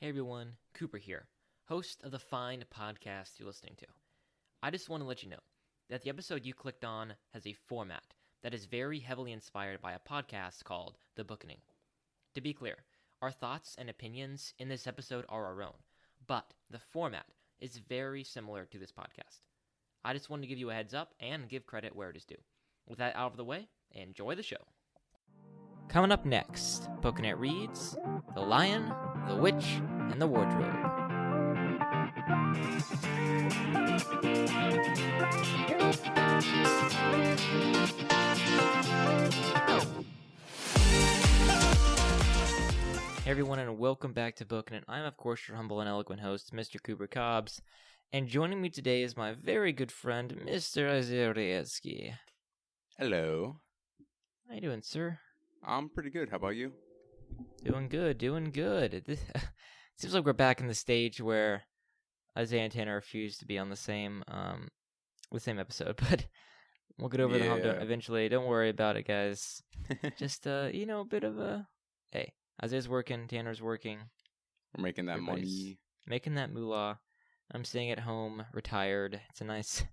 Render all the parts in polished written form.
Hey everyone, Cooper here, host of the fine podcast you're listening to. I just want to let you know that the episode you clicked on has a format that is very heavily inspired by a podcast called The Bookening. To be clear, our thoughts and opinions in this episode are our own, but the format is very similar to this podcast. I just wanted to give you a heads up and give credit where it is due. With that out of the way, enjoy the show. Coming up next, Booking It reads The Lion, the Witch, and the Wardrobe. Hey everyone, and welcome back to Booking It. I'm, of course, your humble and eloquent host, Mr. Cooper Cobbs, and joining me today is my very good friend, Mr. Isaiah Reyesky. Hello. How you doing, sir? I'm pretty good. How about you? Doing good. It seems like we're back in the stage where Isaiah and Tanner refuse to be on the same episode, but we'll get over the hump eventually. Don't worry about it, guys. Just a bit of a hey. Isaiah's working, Tanner's working. We're making that money. Making that moolah. I'm staying at home, retired. It's a nice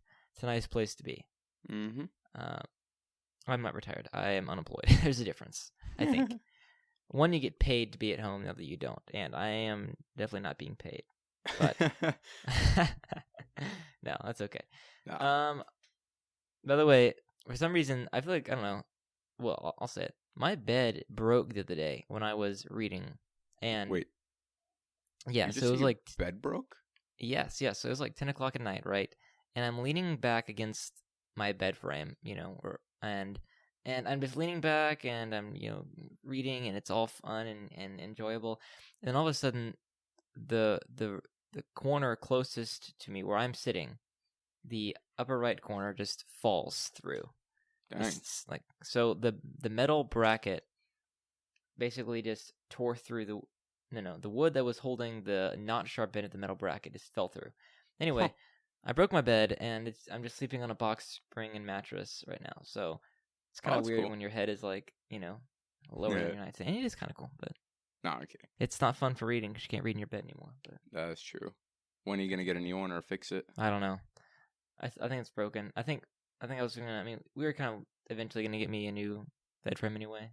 place to be. Mm-hmm. I'm not retired. I am unemployed. There's a difference, I think. One, you get paid to be at home, the other you don't. And I am definitely not being paid. But no, that's okay. No. By the way, for some reason, I feel like, I don't know. Well, I'll say it. My bed broke the other day when I was reading. And wait. Yeah, so it was like bed broke? Yes. So it was like 10 o'clock at night, right? And I'm leaning back against my bed frame, and I'm just leaning back and I'm, reading, and it's all fun and enjoyable. And then all of a sudden, the corner closest to me where I'm sitting, the upper right corner just falls through. Nice. So the metal bracket basically just tore through the wood that was holding the not sharp end of the metal bracket just fell through. Anyway, I broke my bed, and I'm just sleeping on a box spring and mattress right now. So it's kind of weird when your head is lower than your nightstand. And it is kind of cool, but no, I'm kidding. It's not fun for reading because you can't read in your bed anymore. But that's true. When are you gonna get a new one or fix it? I don't know. I think it's broken. I think I was gonna. I mean, we were kind of eventually gonna get me a new bed frame anyway.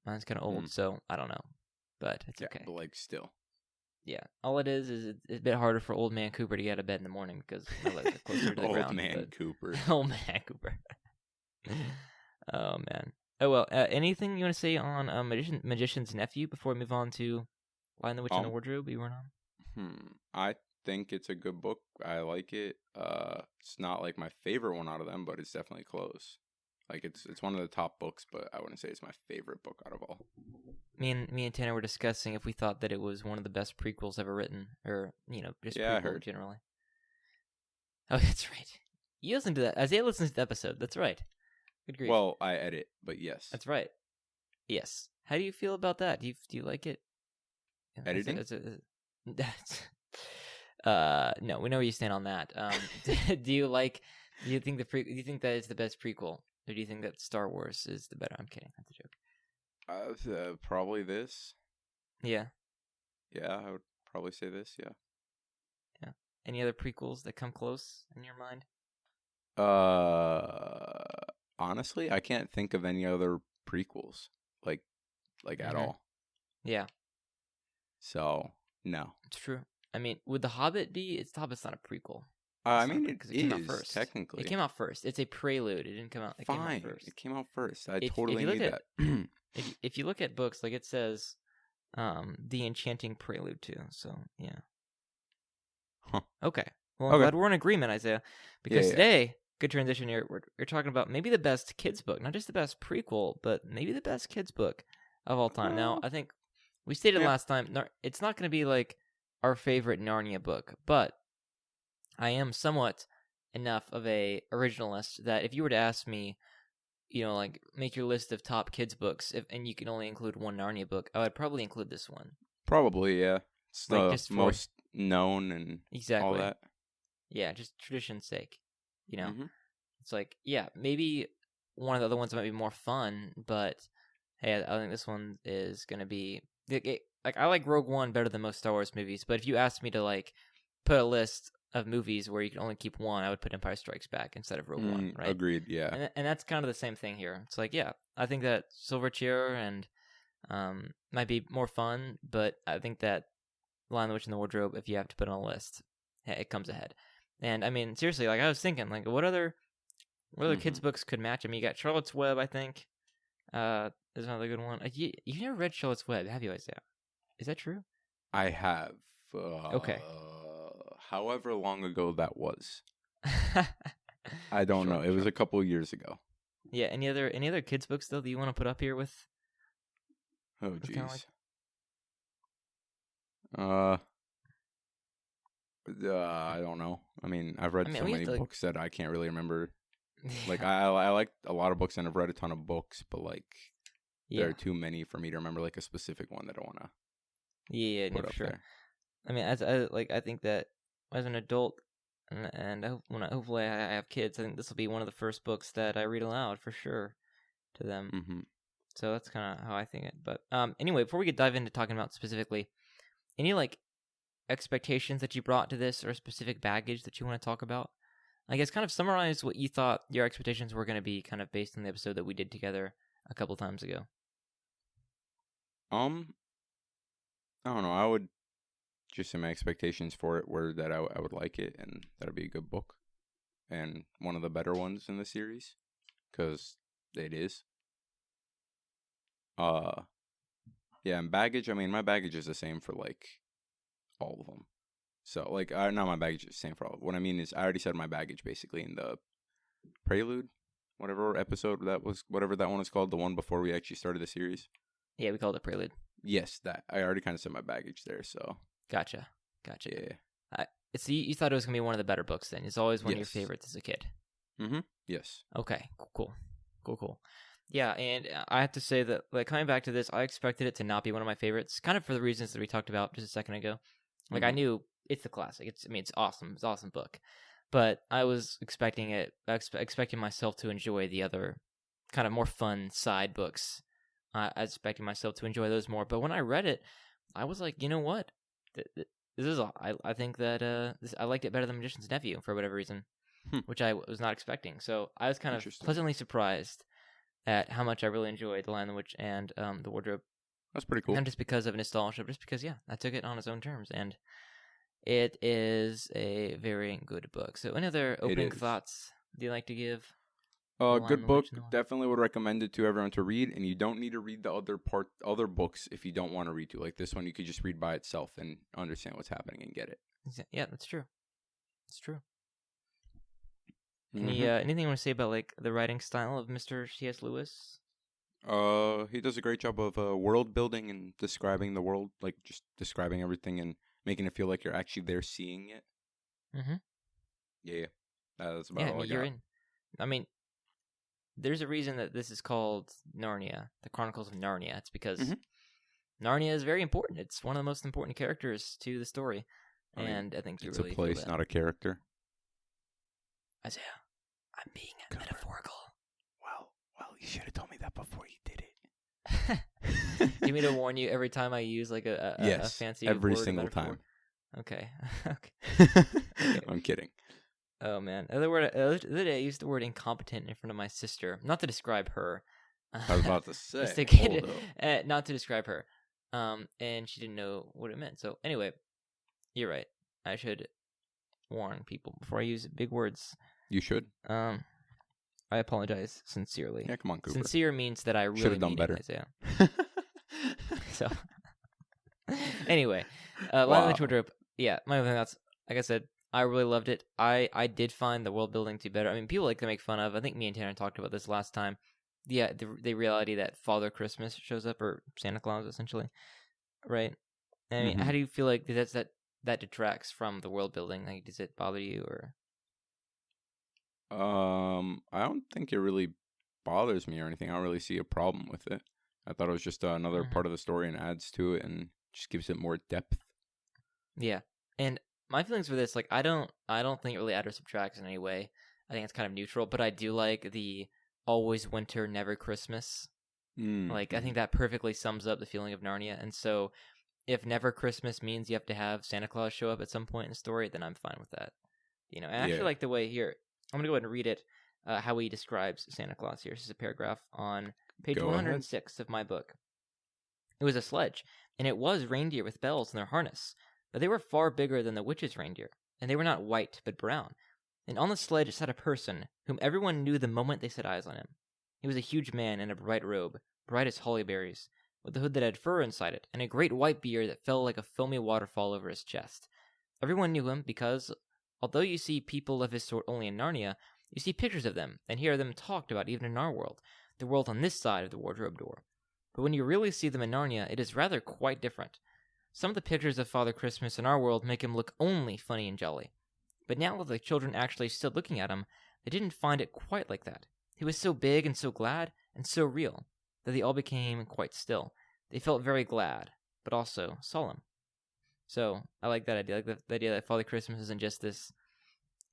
Mine's kind of old, so I don't know. But it's okay. But still. Yeah, all it is it's a bit harder for old man Cooper to get out of bed in the morning because my legs are closer to the ground. Old man Cooper. Old man Cooper. Oh, man. Oh, well, anything you want to say on Magician's Nephew before we move on to Lion, the Witch, and the Wardrobe you weren't on? I think it's a good book. I like it. It's not like my favorite one out of them, but it's definitely close. It's one of the top books, but I wouldn't say it's my favorite book out of all. Me and Tanner were discussing if we thought that it was one of the best prequels ever written, or just I heard generally. Oh, that's right. You listen to that. Isaiah listens to the episode. That's right. Good grief. Well, I edit, but yes. That's right. Yes. How do you feel about that? Do you like it? Editing? No, we know where you stand on that. Do you think that is the best prequel? Or do you think that Star Wars is the better? I'm kidding. That's a joke. Probably this. Yeah. Yeah, I would probably say this, yeah. Yeah. Any other prequels that come close in your mind? Honestly, I can't think of any other prequels, at all. Yeah. So, no. It's true. I mean, would The Hobbit be? Hobbit's not a prequel. It came out first. Technically. It came out first. It's a prelude. It didn't come out. It came out first. It came out first. I totally knew that. If you look at books, it says, The Enchanting Prelude to. So yeah. Huh. Okay. Well, I'm glad we're in agreement, Isaiah, because today, good transition here. We're talking about maybe the best kids book, not just the best prequel, but maybe the best kids book of all time. Now, I think we stated last time, it's not going to be like our favorite Narnia book, but I am somewhat enough of a originalist that if you were to ask me, make your list of top kids books, and you can only include one Narnia book, I would probably include this one. Probably, yeah. It's the most known and all that. Yeah, just tradition's sake. It's maybe one of the other ones might be more fun, but hey, I think this one is going to be like I like Rogue One better than most Star Wars movies, but if you asked me to like put a list of movies where you can only keep one, I would put Empire Strikes Back instead of Rogue One, right? Agreed, yeah. And that's kind of the same thing here. It's like, yeah, I think that Silverchair and might be more fun, but I think that Lion, the Witch, and the Wardrobe, if you have to put on a list, it comes ahead. And I mean, seriously, like I was thinking, like what other kids' books could match? I mean, you got Charlotte's Web, I think. There's another good one. You've never read Charlotte's Web, have you, Isaiah? Is that true? I have. Okay. However long ago that was. I don't know. It was a couple of years ago. Yeah. Any other kids' books though that you want to put up here with? Oh jeez. Like... I don't know. I mean, I've read so many books that I can't really remember. Like I like a lot of books and I've read a ton of books, but like there are too many for me to remember like a specific one that I want to. Yeah, put up sure. There. I mean, I think that as an adult, and hopefully I have kids, I think this will be one of the first books that I read aloud for sure to them. Mm-hmm. So that's kind of how I think it. But anyway, before we dive into talking about specifically, any like expectations that you brought to this or specific baggage that you want to talk about? I guess kind of summarize what you thought your expectations were going to be, kind of based on the episode that we did together a couple times ago. I don't know. I would just say my expectations for it were that I would like it and that it'd be a good book and one of the better ones in the series because it is. Yeah, and baggage. I mean, my baggage is the same for like all of them. So like, not my baggage is the same for all. What I mean is, I already said my baggage basically in the prelude, whatever episode that was, whatever that one is called, the one before we actually started the series. Yeah, we called it prelude. Yes, that I already kind of said my baggage there. So gotcha. Yeah. So you thought it was gonna be one of the better books then? It's always one of your favorites as a kid. Mm-hmm. Yes. Okay. Cool. Yeah, and I have to say that, like, coming back to this, I expected it to not be one of my favorites, kind of for the reasons that we talked about just a second ago. Like, I knew it's a classic. It's awesome. It's an awesome book. But I was expecting myself to enjoy the other kind of more fun side books. I was expecting myself to enjoy those more. But when I read it, I was like, you know what? This is I think that I liked it better than Magician's Nephew for whatever reason, which I was not expecting. So I was kind of pleasantly surprised at how much I really enjoyed The Lion, the Witch, and the Wardrobe. That's pretty cool. Not just because of nostalgia, but just because, I took it on its own terms. And it is a very good book. So any other opening thoughts do you like to give? Good book. Definitely would recommend it to everyone to read. And you don't need to read the other books if you don't want to read to. Like this one, you could just read by itself and understand what's happening and get it. Yeah, that's true. It's true. Anything you want to say about like the writing style of Mr. C.S. Lewis? He does a great job of world building and describing the world, like just describing everything and making it feel like you're actually there seeing it. Mm-hmm. Yeah, that's about all I got. I mean, there's a reason that this is called Narnia, the Chronicles of Narnia. It's because Narnia is very important. It's one of the most important characters to the story, and I think it's really a place, not a character. Isaiah, I'm being metaphorical. Well, you should have told me that before you did it. Do you mean to warn you every time I use like a fancy every word single time? Okay. I'm kidding. Oh man, the other day I used the word incompetent in front of my sister, not to describe her. I was about to say, not to describe her. And she didn't know what it meant. So anyway, you're right. I should warn people before I use big words. You should. I apologize sincerely. Yeah, come on, Cooper. Sincere means that I really should have done better. Isaiah. So, anyway, Lion, the Witch, Wardrobe. Yeah, my other thoughts. Like I said, I really loved it. I did find the world building to be better. I mean, people like to make fun of. I think me and Tanner talked about this last time. Yeah, the reality that Father Christmas shows up, or Santa Claus, essentially, right? I mean, how do you feel like that detracts from the world building? Like, does it bother you, or? I don't think it really bothers me or anything. I don't really see a problem with it. I thought it was just another part of the story and adds to it and just gives it more depth. Yeah, and my feelings for this, like, I don't think it really adds or subtracts in any way. I think it's kind of neutral, but I do like the always winter, never Christmas Like, I think that perfectly sums up the feeling of Narnia. And so, if Never Christmas means you have to have Santa Claus show up at some point in the story, then I'm fine with that. And I actually like the way here. I'm gonna go ahead and read it. How he describes Santa Claus here. This is a paragraph on page 106 of my book. It was a sledge, and it was reindeer with bells in their harness, but they were far bigger than the witch's reindeer, and they were not white but brown. And on the sledge sat a person whom everyone knew the moment they set eyes on him. He was a huge man in a bright robe, bright as holly berries, with a hood that had fur inside it, and a great white beard that fell like a foamy waterfall over his chest. Everyone knew him because, although you see people of his sort only in Narnia, you see pictures of them, and hear them talked about even in our world, the world on this side of the wardrobe door. But when you really see them in Narnia, it is rather quite different. Some of the pictures of Father Christmas in our world make him look only funny and jolly. But now that the children actually stood looking at him, they didn't find it quite like that. He was so big and so glad and so real that they all became quite still. They felt very glad, but also solemn. So I like that idea. I like the idea that Father Christmas isn't just this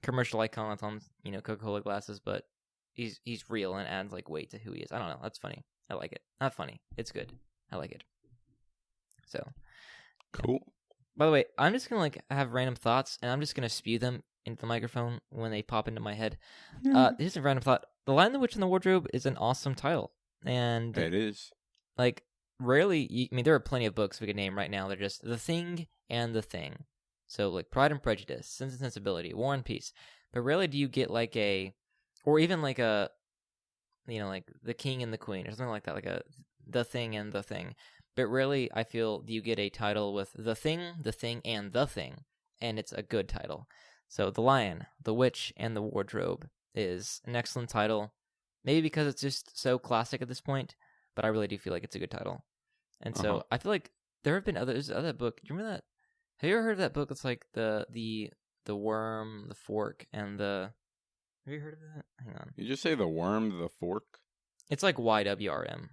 commercial icon that's on Coca-Cola glasses, but he's real and adds like weight to who he is. I don't know. That's funny. I like it. Not funny. It's good. I like it. So cool. By the way, I'm just gonna have random thoughts, and I'm just gonna spew them into the microphone when they pop into my head. Here's a random thought: The Lion, the Witch, and the Wardrobe is an awesome title, and it is. Like, rarely. There are plenty of books we could name right now. They're just The Thing and The Thing. So like Pride and Prejudice, Sense and Sensibility, War and Peace. But rarely do you get like or even like a, like The King and the Queen or something like that, like The Thing and The Thing. But rarely, I feel, do you get a title with The Thing, and The Thing, and it's a good title. So The Lion, the Witch, and the Wardrobe is an excellent title. Maybe because it's just so classic at this point, but I really do feel like it's a good title. And so I feel like there have been there's other book. Do you remember that? Have you ever heard of that book? It's like the worm, the fork, and the. Have you heard of that? Hang on. You just say the worm, the fork. It's like YWRM.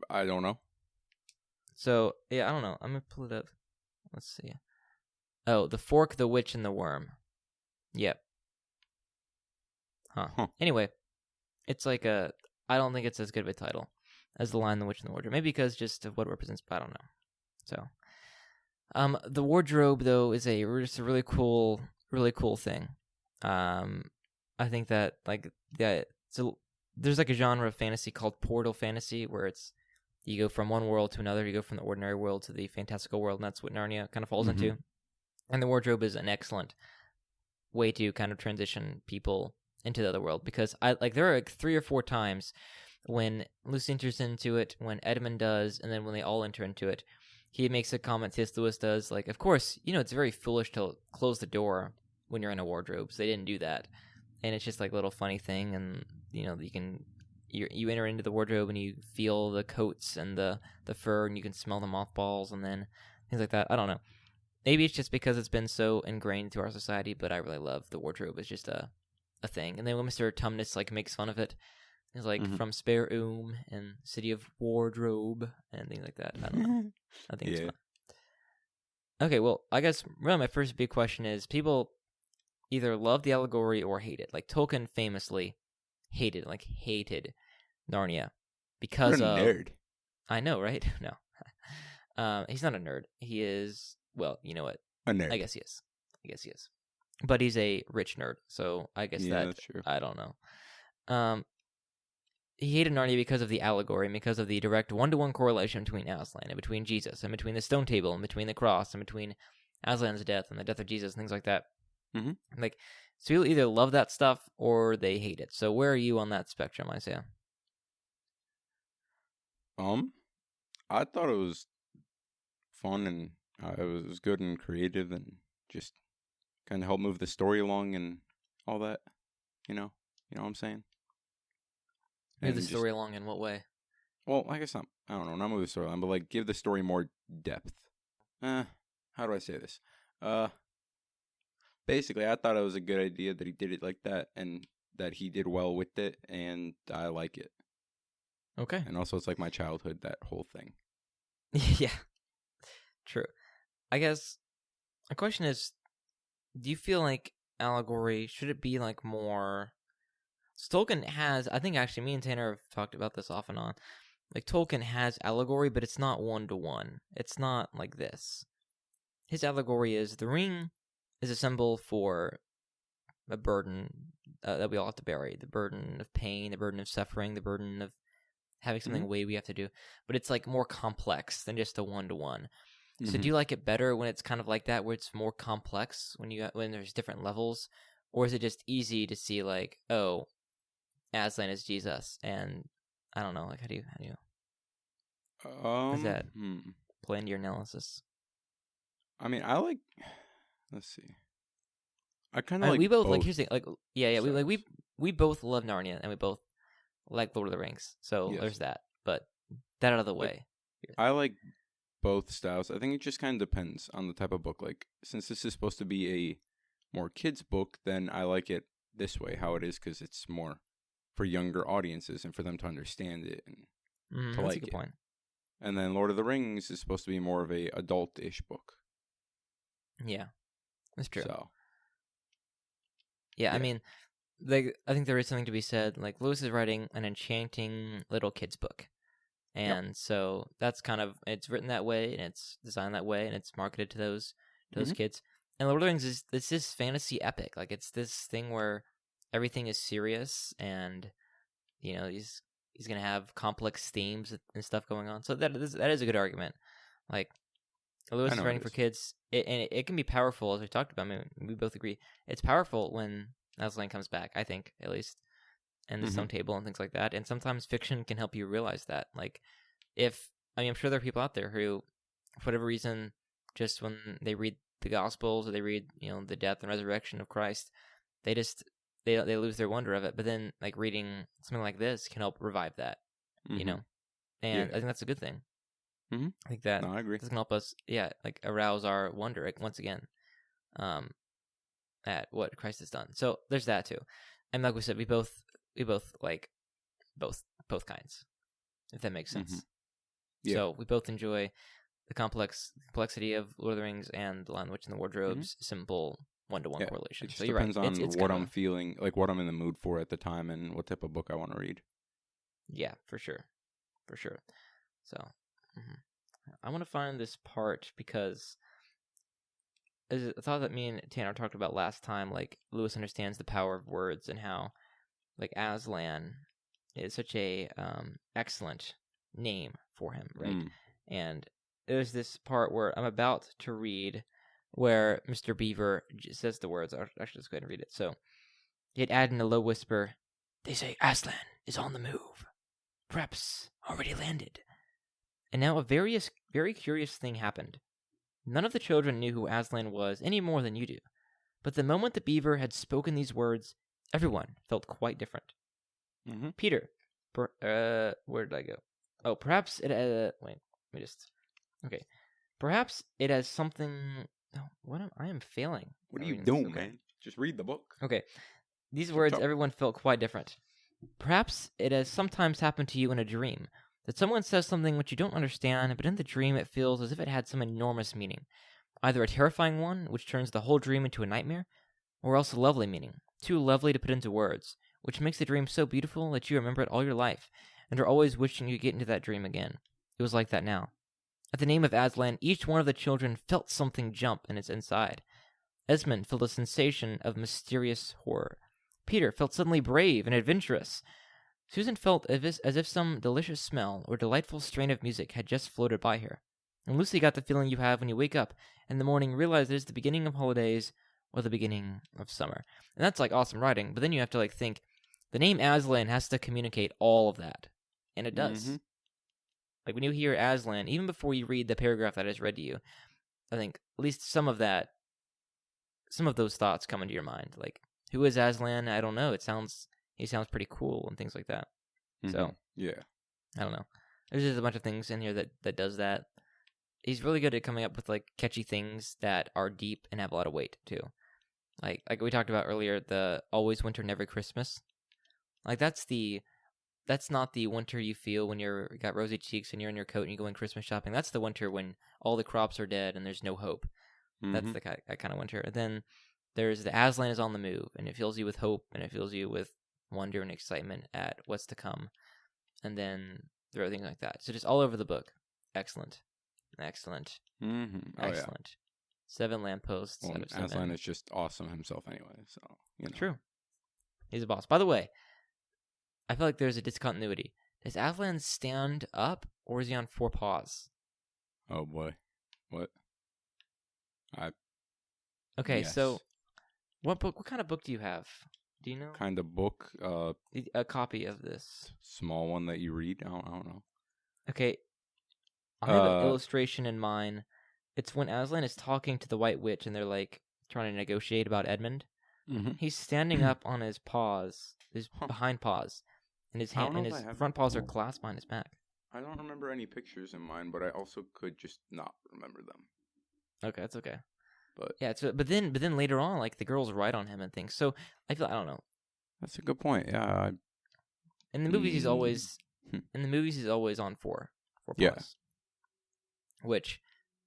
I don't know. So, yeah, I don't know. I'm going to pull it up. Let's see. Oh, The Fork, the Witch, and the Worm. Yep. Huh. Anyway, it's like I don't think it's as good of a title as The Lion, the Witch, and the Wardrobe. Maybe because just of what it represents, but I don't know. So, the wardrobe, though, is just a really cool thing. I think that, so there's like a genre of fantasy called portal fantasy, where you go from one world to another. You go from the ordinary world to the fantastical world, and that's what Narnia kind of falls into. And the wardrobe is an excellent way to kind of transition people into the other world, because there are 3 or 4 times when Lucy enters into it, when Edmund does, and then when they all enter into it, he makes a comment, C.S. Lewis does, like, of course, it's very foolish to close the door when you're in a wardrobe, so they didn't do that. And it's just like a little funny thing, and you enter into the wardrobe and you feel the coats and the fur, and you can smell the mothballs and then things like that. I don't know. Maybe it's just because it's been so ingrained into our society, but I really love the wardrobe. It's just a thing. And then when Mr. Tumnus makes fun of it, he's like, from Spare and City of Wardrobe and things like that. I don't know. I think it's fun. Okay, well, I guess really my first big question is, people either love the allegory or hate it. Like Tolkien famously hated Narnia because You're a nerd. I know, right? No. He's not a nerd. He is, well, you know what? A nerd. I guess he is. But he's a rich nerd, so I guess that's true. I don't know. He hated Narnia because of the allegory, and because of the direct 1-to-1 correlation between Aslan and between Jesus, and between the stone table, and between the cross, and between Aslan's death and the death of Jesus, and things like that. So people either love that stuff or they hate it. So where are you on that spectrum, Isaiah? I thought it was fun, and it was good and creative, and just kind of helped move the story along and all that. You know what I'm saying? Move the story along in what way? Well, I guess I don't know, not move the story along, but give the story more depth. How do I say this? Basically, I thought it was a good idea that he did it like that, and that he did well with it, and I like it. Okay. And also, it's like my childhood, that whole thing. Yeah. True. I guess my question is, do you feel like allegory, should it be more, So Tolkien has, I think actually me and Tanner have talked about this off and on. Like Tolkien has allegory, but it's not 1-to-1. It's not like this. His allegory is the ring is a symbol for a burden that we all have to bear. The burden of pain, the burden of suffering, the burden of having something we have to do. But it's like more complex than just a 1-to-1. So do you like it better when it's kind of like that, where it's more complex when there's different levels, or is it just easy to see like, oh, Aslan is Jesus, and I don't know, like how do you does that play into your analysis? I mean, I like. Let's see. I kind of like. We both both. like. Here's the thing, like, yeah. We both love Narnia, and we both like Lord of the Rings. So there's that. But that out of the way. I like both styles. I think it just kind of depends on the type of book. Like, since this is supposed to be a more kids book, then I like it this way, how it is, because it's more for younger audiences and for them to understand it and to that's like a good it. point. And then Lord of the Rings is supposed to be more of a adult-ish book. Yeah, that's true. So, yeah, I mean, I think there is something to be said. Like, Lewis is writing an enchanting little kids book. And so that's kind of, it's written that way, and it's designed that way, and it's marketed to those kids. And Lord of the Rings is this fantasy epic. Like, it's this thing where everything is serious, and, you know, he's going to have complex themes and stuff going on. So that is a good argument. Like, Lewis is writing for kids, and it can be powerful, as we talked about. I mean, we both agree. It's powerful when Aslan comes back, I think, at least, and the Stone Table and things like that. And sometimes fiction can help you realize that. Like, I'm sure there are people out there who, for whatever reason, just when they read the Gospels or they read, you know, the death and resurrection of Christ, they lose their wonder of it. But then, like, reading something like this can help revive that, you know? And I think that's a good thing. I think that I agree. This can help us, like, arouse our wonder, like, once again, at what Christ has done. So there's that too. And like we said, we both like both kinds, if that makes sense. So we both enjoy the complexity of Lord of the Rings and The Lion, the Witch, and the Wardrobe's simple 1-to-1 correlation. It just so you're depends right. on It's what I'm feeling, like what I'm in the mood for at the time, and what type of book I want to read. Yeah, for sure. So I want to find this part because a thought that me and Tanner talked about last time, like Lewis understands the power of words and how, like, Aslan is such a excellent name for him, right? And there's this part where I'm about to read where Mr. Beaver says the words. I'll actually just go ahead and read it. So he'd add in a low whisper, "They say Aslan is on the move. Perhaps already landed." And now a very curious thing happened. None of the children knew who Aslan was any more than you do. But the moment the beaver had spoken these words, everyone felt quite different. Peter, where did I go? Oh, perhaps it, okay. Perhaps it has something, I am failing. What are you doing, man? Just read the book. Okay. These words, everyone felt quite different. Perhaps it has sometimes happened to you in a dream, that someone says something which you don't understand, but in the dream it feels as if it had some enormous meaning. Either a terrifying one, which turns the whole dream into a nightmare, or else a lovely meaning, too lovely to put into words, which makes the dream so beautiful that you remember it all your life, and are always wishing you could get into that dream again. It was like that now. At the name of Aslan, each one of the children felt something jump in its inside. Esmond felt a sensation of mysterious horror. Peter felt suddenly brave and adventurous. Susan felt as if some delicious smell or delightful strain of music had just floated by her. And Lucy got the feeling you have when you wake up in the morning, realize it is the beginning of holidays or the beginning of summer. And that's like awesome writing, but then you have to like think, the name Aslan has to communicate all of that. And it does. Like when you hear Aslan, even before you read the paragraph that I just read to you, I think at least some of those thoughts come into your mind. Like, who is Aslan? I don't know. He sounds pretty cool and things like that. So, yeah. I don't know. There's just a bunch of things in here that does that. He's really good at coming up with like catchy things that are deep and have a lot of weight too. Like we talked about earlier, the Always Winter Never Christmas. Like that's not the winter you feel when you got rosy cheeks and you're in your coat and you go in Christmas shopping. That's the winter when all the crops are dead and there's no hope. That's that kind of winter. And then there's the Aslan is on the move, and it fills you with hope, and it fills you with wonder and excitement at what's to come, and then there are things like that. So just all over the book. Excellent. Excellent. Mm-hmm. Oh, Excellent. Yeah. 7 lampposts out of 7. Aslan is just awesome himself anyway, so, you know. True. He's a boss. By the way, I feel like there's a discontinuity. Does Aslan stand up, or is he on 4 paws? Oh, boy. What? Okay, Yes. so what kind of book do you have? Do you know? Kind of book, A copy of this. small one that you read? I don't know. Okay, I have an illustration in mine. It's when Aslan is talking to the White Witch, and they're like trying to negotiate about Edmund. Mm-hmm. He's standing up on his paws, his behind paws, and his front paws are clasped behind his back. I don't remember any pictures in mine, but I also could just not remember them. Okay, that's okay. But yeah, but then later on, like the girls write on him and things. So I don't know. That's a good point. Yeah. In the movies, he's always on 4 paws. Yeah. Which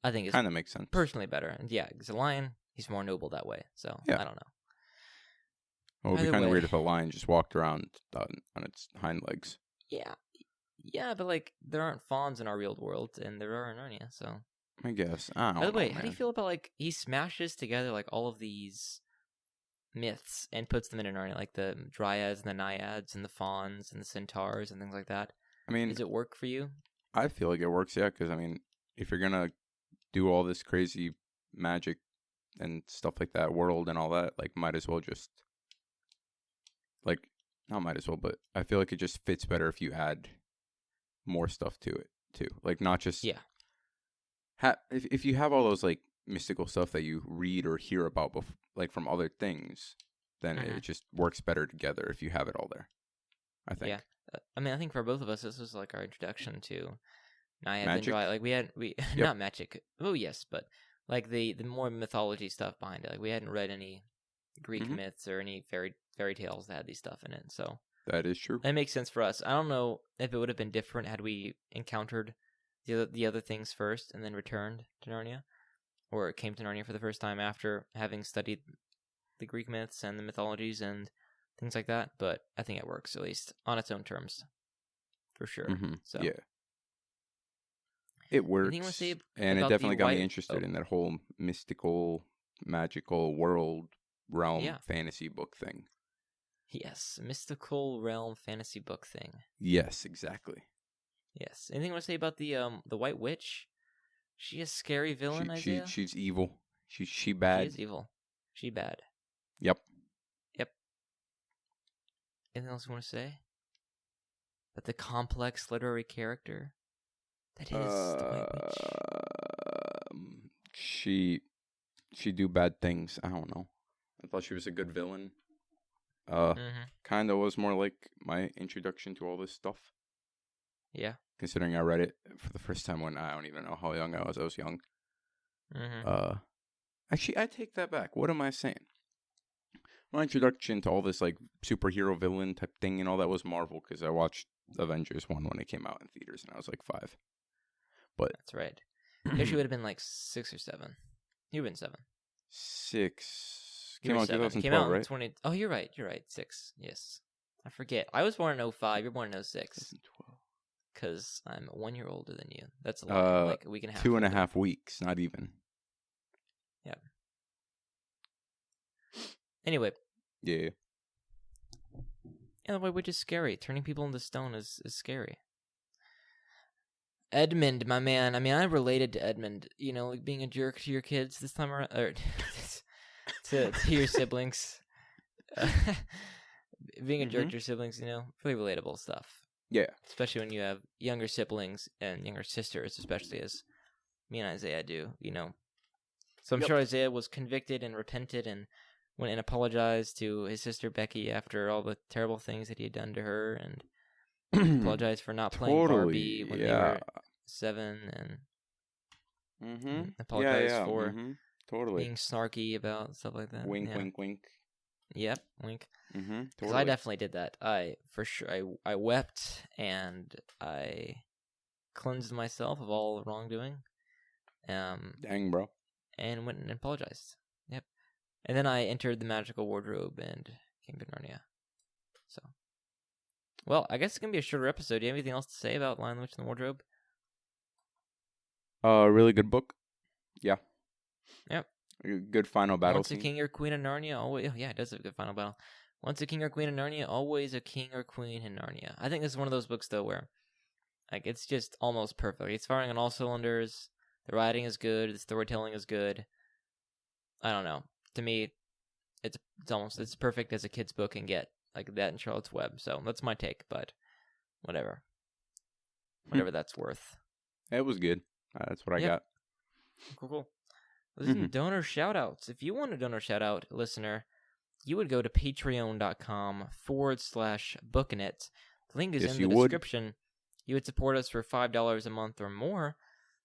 I think is kind of makes sense. Personally better. And yeah, he's a lion. He's more noble that way. So yeah. I don't know. Well, it would be kind of weird if a lion just walked around on its hind legs. Yeah. Yeah, but like there aren't fawns in our real world, and there are in Narnia, so I guess. I don't know. By the way, how do you feel about like he smashes together like all of these myths and puts them into Narnia, like the dryads and the naiads and the fawns and the centaurs and things like that? I mean, does it work for you? I feel like it works, yeah, because I mean, if you're gonna do all this crazy magic and stuff like that, world and all that, like, might as well just not might as well, but I feel like it just fits better if you add more stuff to it too, like not just if you have all those like mystical stuff that you read or hear about like from other things, then it just works better together if you have it all there, I think. Yeah, I mean, I think for both of us, this was like our introduction to Naiad and Dryad. Like we not magic. Oh yes, but like the more mythology stuff behind it. Like we hadn't read any Greek myths or any fairy tales that had these stuff in it. So that is true. That makes sense for us. I don't know if it would have been different had we encountered the other things first and then returned to Narnia, or it came to Narnia for the first time after having studied the Greek myths and the mythologies and things like that. But I think it works, at least on its own terms, for sure. Mm-hmm. So yeah, it works, and it definitely got me interested in that whole mystical, magical world realm fantasy book thing. Yes, mystical realm fantasy book thing. Yes, exactly. Yes. Anything you want to say about the White Witch? She a scary villain, Isaiah? She's evil. She bad. She is evil. She bad. Yep. Anything else you want to say? About the complex literary character that is the White Witch. She do bad things. I don't know. I thought she was a good villain. Kind of was more like my introduction to all this stuff. Yeah. Considering I read it for the first time when I don't even know how young I was. I was young. Actually, I take that back. What am I saying? My introduction to all this like superhero villain type thing and all that was Marvel, because I watched Avengers 1 when it came out in theaters and I was like 5. But that's right. She would have been like 6 or 7. You would have been 7. 6. Came out in 2012, came out right? in 20. Oh, you're right. 6. Yes. I forget. I was born in 05. You're born in 06. 2012. Because I'm 1 year older than you. That's a lot. Like a week and a half. 2.5 weeks. Not even. Yeah. Anyway. Yeah. Yeah, the White Witch is scary. Turning people into stone is scary. Edmund, my man. I mean, I related to Edmund. You know, like being a jerk to your kids this time around, or to your siblings. Being a jerk to your siblings, you know, really relatable stuff. Yeah. Especially when you have younger siblings and younger sisters, especially as me and Isaiah do, you know. So I'm sure Isaiah was convicted and repented and went and apologized to his sister Becky after all the terrible things that he had done to her, and apologized for not playing Barbie when they were 7, and apologized for being snarky about stuff like that. Wink, wink, wink. Yep, wink. Because Totally. I definitely did that. I wept and I cleansed myself of all wrongdoing. Dang, bro. And went and apologized. Yep. And then I entered the magical wardrobe and came to Narnia. So, well, I guess it's going to be a shorter episode. Do you have anything else to say about Lion, the Witch, and the Wardrobe? Really good book. Yeah. Yep. A good final battle Once scene. a king or queen of Narnia, always... Oh, yeah, it does have a good final battle. Once a king or queen in Narnia, always a king or queen in Narnia. I think this is one of those books, though, where like it's just almost perfect. It's firing on all cylinders. The writing is good. The storytelling is good. I don't know. To me, it's almost perfect as a kid's book can get. Like that in Charlotte's Web. So that's my take, but whatever. Whatever that's worth. It was good. That's what I got. Cool. This is donor shoutouts. If you want a donor shoutout, listener, you would go to patreon.com/bookinit. The link is in the description. You would support us for $5 a month or more,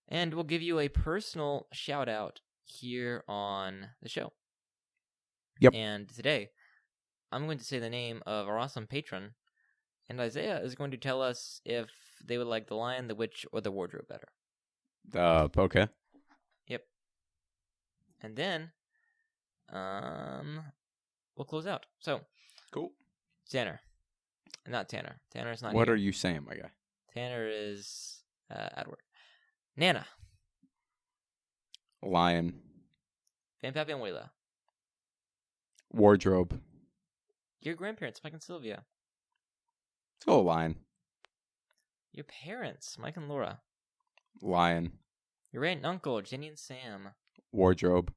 and we'll give you a personal shout out here on the show. Yep. And today, I'm going to say the name of our awesome patron, and Isaiah is going to tell us if they would like The Lion, the Witch, or the Wardrobe better. Okay. Yep. And then, we'll close out. So, cool. Tanner. Not Tanner. Tanner's not What here. are you saying, my guy? Tanner is at work. Nana. Lion. Papi and Wela. Wardrobe. Your grandparents, Mike and Sylvia. Let's go Lion. Your parents, Mike and Laura. Lion. Your aunt and uncle, Jenny and Sam. Wardrobe.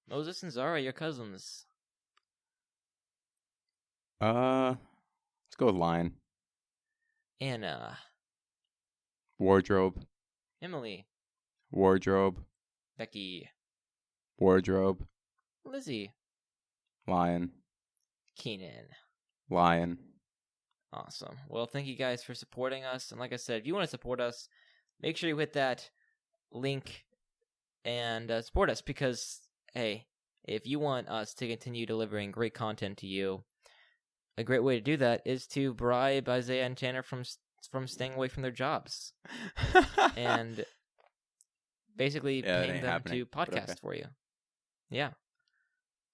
Moses and Zara, your cousins. Let's go with Lion. Anna. Wardrobe. Emily. Wardrobe. Becky. Wardrobe. Lizzie. Lion. Keenan. Lion. Awesome. Well, thank you guys for supporting us. And like I said, if you want to support us, make sure you hit that link and support us because, hey, if you want us to continue delivering great content to you, a great way to do that is to bribe Isaiah and Tanner from staying away from their jobs and basically paying them to podcast for you. Yeah,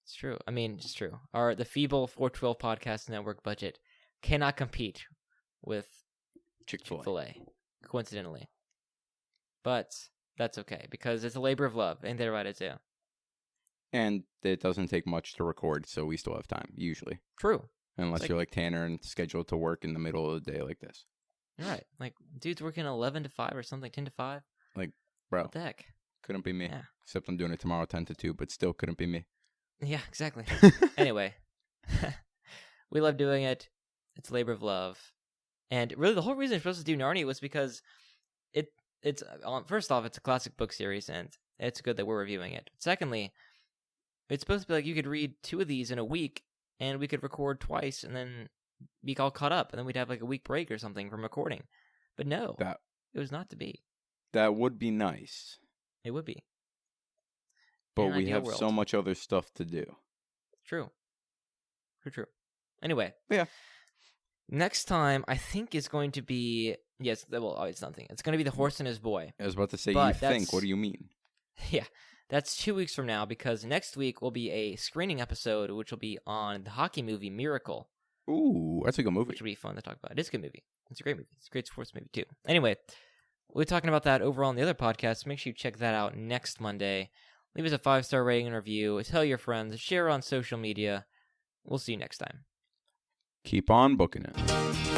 it's true. I mean, it's true. The feeble 412 Podcast Network budget cannot compete with Chick-fil-A, coincidentally. But that's okay because it's a labor of love. Ain't that right, Isaiah? And it doesn't take much to record, so we still have time, usually. True. Unless you're like Tanner and scheduled to work in the middle of the day like this. Right. Like, dude's working 11 to 5 or something, 10 to 5. Like, bro. What the heck? Couldn't be me. Yeah. Except I'm doing it tomorrow 10 to 2, but still couldn't be me. Yeah, exactly. Anyway. We love doing it. It's a labor of love. And really, the whole reason we're supposed to do Narnia was because it's first off, it's a classic book series, and it's good that we're reviewing it. Secondly, it's supposed to be like you could read 2 of these in a week, and we could record twice, and then be all caught up, and then we'd have like a week break or something from recording. But no, it was not to be. That would be nice. It would be. But we have so much other stuff to do. True. True. Anyway. Yeah. Next time, I think is going to be... Yes, well, it's nothing. It's going to be The Horse and His Boy. I was about to say, you think. What do you mean? Yeah. That's 2 weeks from now, because next week will be a screening episode, which will be on the hockey movie Miracle. Ooh, that's a good movie. Which will be fun to talk about. It is a good movie. It's a great movie. It's a great sports movie, too. Anyway, we're talking about that over on the other podcast. Make sure you check that out next Monday. Leave us a 5-star rating and review. Tell your friends. Share on social media. We'll see you next time. Keep on booking it.